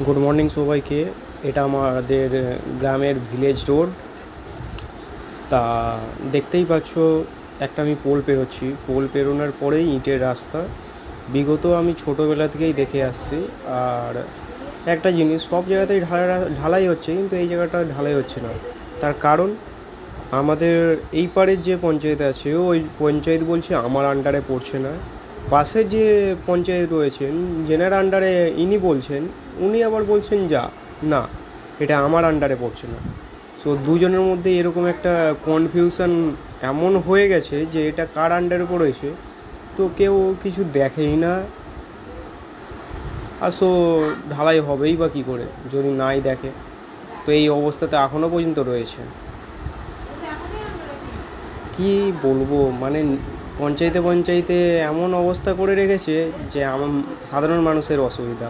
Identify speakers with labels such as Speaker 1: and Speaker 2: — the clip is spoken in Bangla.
Speaker 1: গুড মর্নিং সবাইকে। এটা আমাদের গ্রামের ভিলেজ রোড। তা দেখতেই পাচ্ছ, একটা আমি পোল পেরোচ্ছি। পোল পেরোনোর পরেই ইটের রাস্তা। বিগত আমি ছোটোবেলা থেকেই দেখে আসছি। আর একটা জিনিস, সব জায়গাতেই ঢালাই হচ্ছে, কিন্তু এই জায়গাটা ঢালাই হচ্ছে না। তার কারণ, আমাদের এই পাড়ের যে পঞ্চায়েত আছে, ওই পঞ্চায়েত বলছে আমার আন্ডারে পড়ছে না। পাশে যে পঞ্চায়েত রয়েছেন, যেনার আন্ডারে ইনি বলছেন, উনি আবার বলছেন না, এটা আমার আন্ডারে পড়ছে না। সো দুজনের মধ্যে এরকম একটা কনফিউশন এমন হয়ে গেছে যে এটা কার আন্ডারে পড়েছে তো কেউ কিছু দেখেই না। আর সো ঢালাই হবেই বা কী করে যদি নাই দেখে। তো এই অবস্থাতে এখনও পর্যন্ত রয়েছে। কি বলবো, মানে পঞ্চায়েতে পঞ্চায়েতে এমন অবস্থা করে রেখেছে যে সাধারণ মানুষের অসুবিধা।